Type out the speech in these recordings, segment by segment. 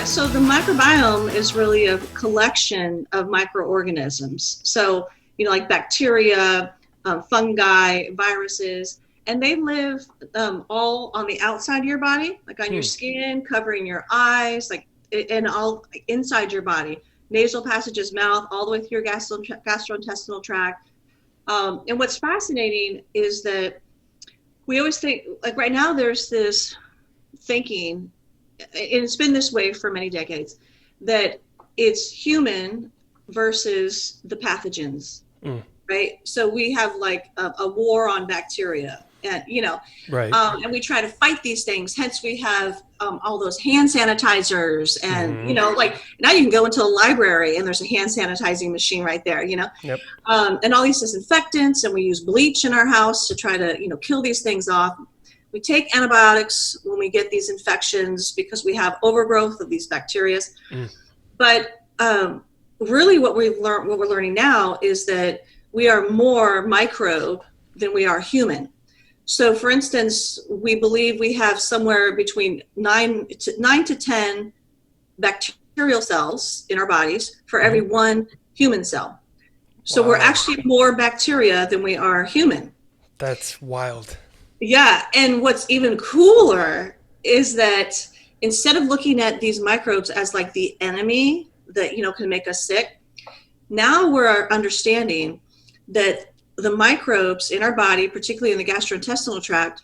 So the microbiome is really a collection of microorganisms. So, like bacteria, fungi, viruses, and they live all on the outside of your body, like on your skin, covering your eyes, and all inside your body, nasal passages, mouth, all the way through your gastrointestinal tract. And what's fascinating is that we always think, like right now, there's this thinking, and it's been this way for many decades, that it's human versus the pathogens, right? So we have like a war on bacteria, and Right. and we try to fight these things. Hence, we have all those hand sanitizers, and like now you can go into a library and there's a hand sanitizing machine right there, Yep. and all these disinfectants, and we use bleach in our house to try to kill these things off. We take antibiotics when we get these infections because we have overgrowth of these bacteria. But really what we're learning now is that we are more microbe than we are human. So for instance, we believe we have somewhere between 9 to 10 bacterial cells in our bodies for every one human cell. So Wow. we're actually more bacteria than we are human. That's wild. Yeah, and what's even cooler is that instead of looking at these microbes as like the enemy that can make us sick, now we're understanding that the microbes in our body, particularly in the gastrointestinal tract,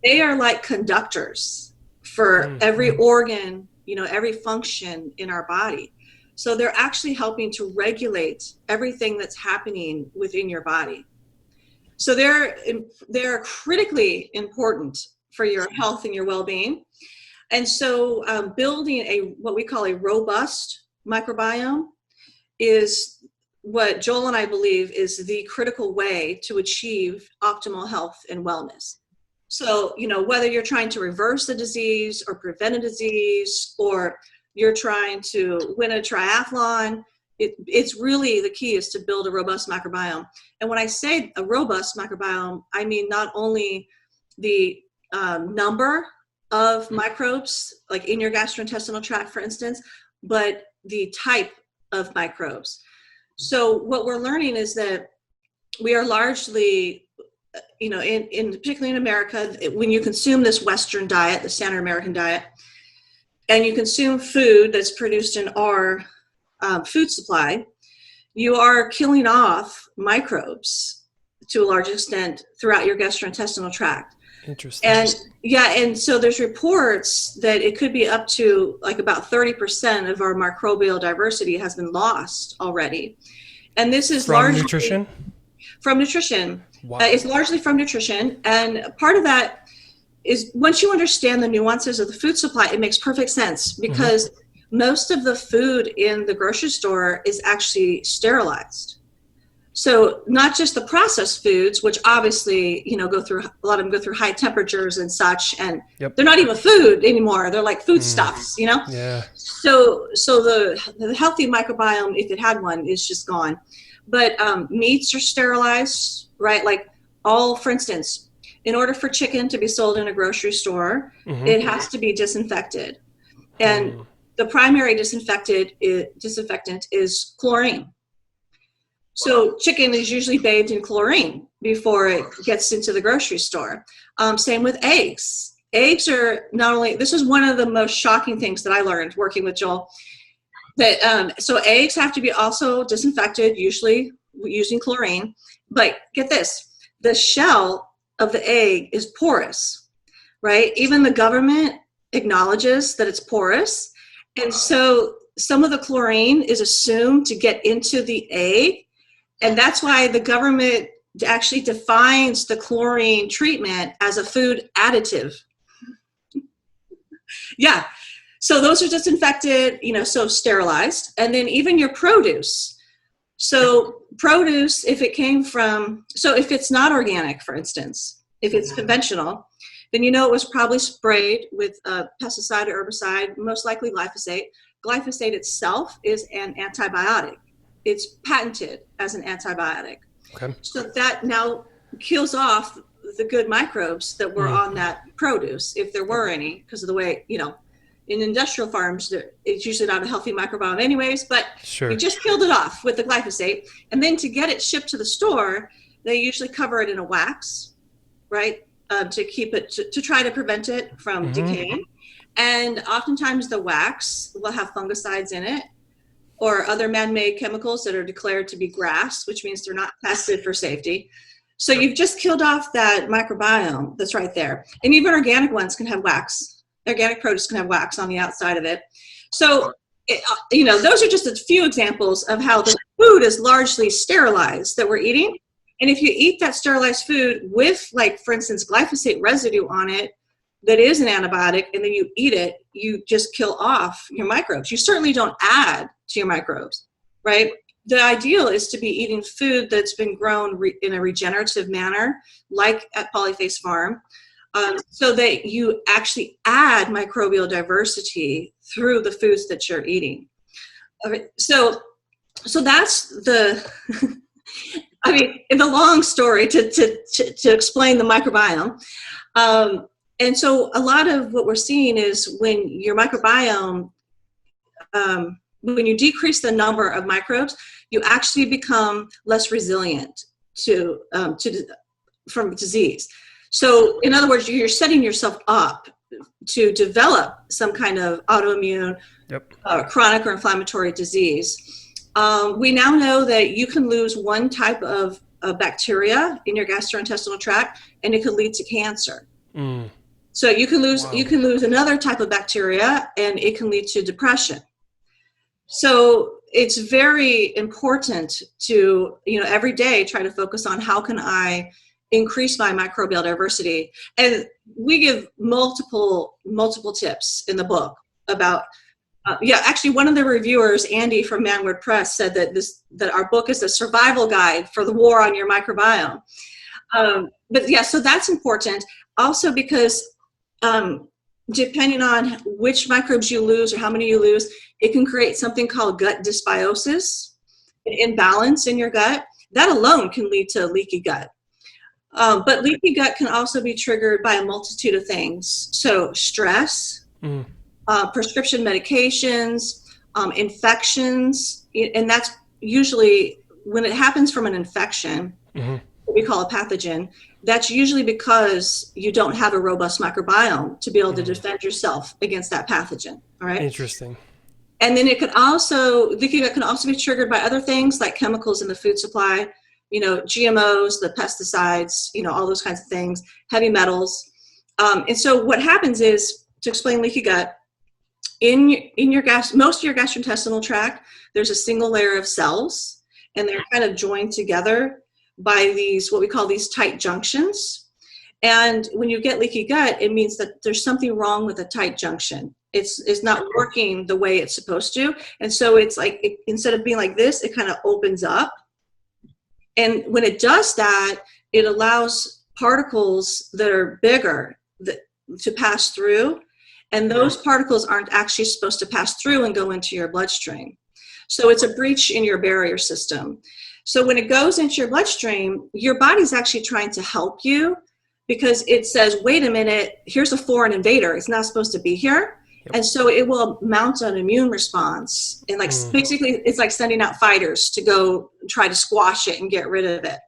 they are like conductors for every organ, every function in our body. So they're actually helping to regulate everything that's happening within your body. So they're critically important for your health and your well-being. And so building what we call a robust microbiome is what Joel and I believe is the critical way to achieve optimal health and wellness. So, whether you're trying to reverse a disease or prevent a disease, or you're trying to win a triathlon, it's really the key is to build a robust microbiome. And when I say a robust microbiome, I mean not only the number of microbes, like in your gastrointestinal tract, for instance, but the type of microbes. So what we're learning is that we are largely, in particularly in America, when you consume this Western diet, the standard American diet, and you consume food that's produced in our food supply, you are killing off microbes to a large extent throughout your gastrointestinal tract. Interesting. And so there's reports that it could be up to like about 30% of our microbial diversity has been lost already. And this is From nutrition? From nutrition. Wow. It's largely from nutrition. And part of that is once you understand the nuances of the food supply, it makes perfect sense because most of the food in the grocery store is actually sterilized. So not just the processed foods, which obviously, a lot of them go through high temperatures and such, and they're not even food anymore. They're like foodstuffs, Yeah. So the healthy microbiome, if it had one, is just gone. But meats are sterilized, right? Like for instance, in order for chicken to be sold in a grocery store, it has to be disinfected. And the primary disinfectant is chlorine. So chicken is usually bathed in chlorine before it gets into the grocery store. Same with eggs. Eggs are not only, this is one of the most shocking things that I learned working with Joel, that so eggs have to be also disinfected, usually using chlorine. But get this, the shell of the egg is porous, right? Even the government acknowledges that it's porous. And so some of the chlorine is assumed to get into the egg. And that's why the government actually defines the chlorine treatment as a food additive. Yeah. So those are disinfected, so sterilized. And then even your produce. So produce, if it's not organic, for instance, if it's conventional, then it was probably sprayed with a pesticide or herbicide, most likely glyphosate. Glyphosate itself is an antibiotic. It's patented as an antibiotic. Okay. So that now kills off the good microbes that were on that produce, if there were any, because of the way, in industrial farms, it's usually not a healthy microbiome anyways, but Sure. you just killed it off with the glyphosate. And then to get it shipped to the store, they usually cover it in a wax, right? To keep it, to try to prevent it from decaying. And oftentimes the wax will have fungicides in it or other man-made chemicals that are declared to be GRAS, which means they're not tested for safety. So you've just killed off that microbiome that's right there. And even organic ones can have wax. Organic produce can have wax on the outside of it. So, those are just a few examples of how the food is largely sterilized that we're eating. And if you eat that sterilized food with, like, for instance, glyphosate residue on it, that is an antibiotic, and then you eat it, you just kill off your microbes. You certainly don't add to your microbes, right? The ideal is to be eating food that's been grown in a regenerative manner, like at Polyface Farm, so that you actually add microbial diversity through the foods that you're eating. Okay, so that's the, I mean, in the long story to explain the microbiome. And so a lot of what we're seeing is when your microbiome, when you decrease the number of microbes, you actually become less resilient from disease. So in other words, you're setting yourself up to develop some kind of autoimmune, chronic or inflammatory disease. We now know that you can lose one type of bacteria in your gastrointestinal tract, and it could lead to cancer. So you can lose another type of bacteria, and it can lead to depression. So it's very important to, every day try to focus on how can I increase my microbial diversity. And we give multiple tips in the book about, actually one of the reviewers, Andy from Manward Press, said that our book is a survival guide for the war on your microbiome. So that's important. Also because depending on which microbes you lose or how many you lose, it can create something called gut dysbiosis, an imbalance in your gut. That alone can lead to leaky gut. But leaky gut can also be triggered by a multitude of things. So stress, prescription medications, infections, and that's usually when it happens from an infection, what we call a pathogen. That's usually because you don't have a robust microbiome to be able to defend yourself against that pathogen. All right. Interesting. And then leaky gut can also be triggered by other things like chemicals in the food supply, GMOs, the pesticides, all those kinds of things, heavy metals. And so what happens is, to explain leaky gut, most of your gastrointestinal tract, there's a single layer of cells, and they're kind of joined together by these, what we call these tight junctions. And when you get leaky gut, it means that there's something wrong with a tight junction. It's not working the way it's supposed to. And so it's like, instead of being like this, it kind of opens up. And when it does that, it allows particles that are bigger to pass through. And those particles aren't actually supposed to pass through and go into your bloodstream. So it's a breach in your barrier system. So when it goes into your bloodstream, your body's actually trying to help you, because it says, wait a minute, here's a foreign invader. It's not supposed to be here. And so it will mount an immune response. And basically, it's like sending out fighters to go try to squash it and get rid of it.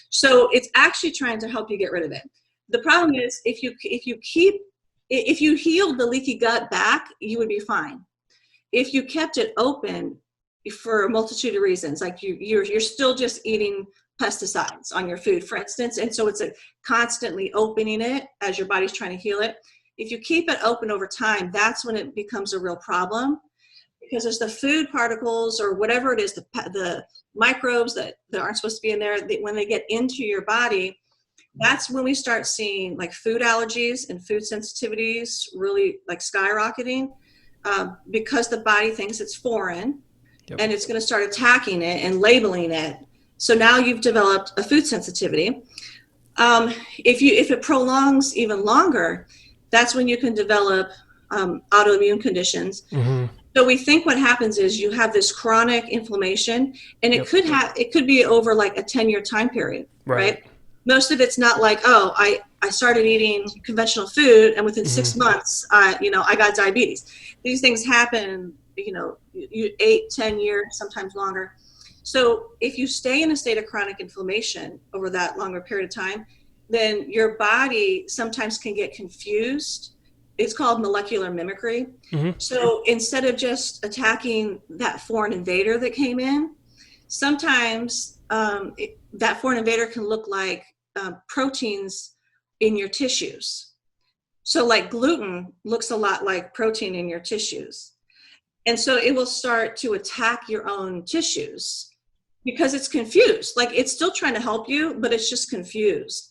So it's actually trying to help you get rid of it. The problem is, if you healed the leaky gut back, you would be fine. If you kept it open for a multitude of reasons, like you're still just eating pesticides on your food, for instance, and so it's constantly opening it as your body's trying to heal it. If you keep it open over time, that's when it becomes a real problem, because there's the food particles or whatever it is, the microbes that aren't supposed to be in there, when they get into your body, that's when we start seeing like food allergies and food sensitivities really like skyrocketing, because the body thinks it's foreign. And it's going to start attacking it and labeling it. So now you've developed a food sensitivity. If it prolongs even longer, that's when you can develop autoimmune conditions. So we think what happens is you have this chronic inflammation, and it could be over like a 10-year time period, right? Most of it's not like, I I started eating conventional food, and within 6 months, I got diabetes. These things happen, 8, 10 years, sometimes longer. So if you stay in a state of chronic inflammation over that longer period of time, then your body sometimes can get confused. It's called molecular mimicry. So instead of just attacking that foreign invader that came in, sometimes that foreign invader can look like proteins in your tissues. So like gluten looks a lot like protein in your tissues. And so it will start to attack your own tissues because it's confused. Like it's still trying to help you, but it's just confused.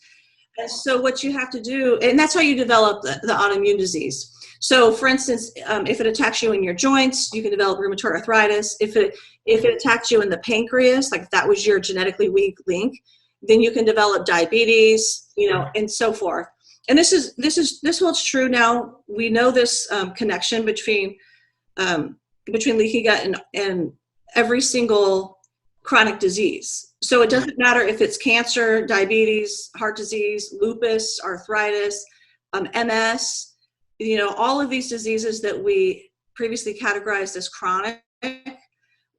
And so what you have to do, and that's how you develop the autoimmune disease. So for instance, if it attacks you in your joints, you can develop rheumatoid arthritis. If it attacks you in the pancreas, like if that was your genetically weak link, then you can develop diabetes, and so forth. And this holds true now. We know this connection between leaky gut and every single chronic disease. So it doesn't matter if it's cancer, diabetes, heart disease, lupus, arthritis, MS, all of these diseases that we previously categorized as chronic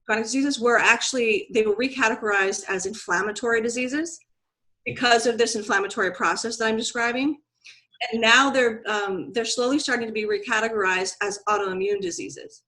diseases they were recategorized as inflammatory diseases because of this inflammatory process that I'm describing. And now they're slowly starting to be recategorized as autoimmune diseases.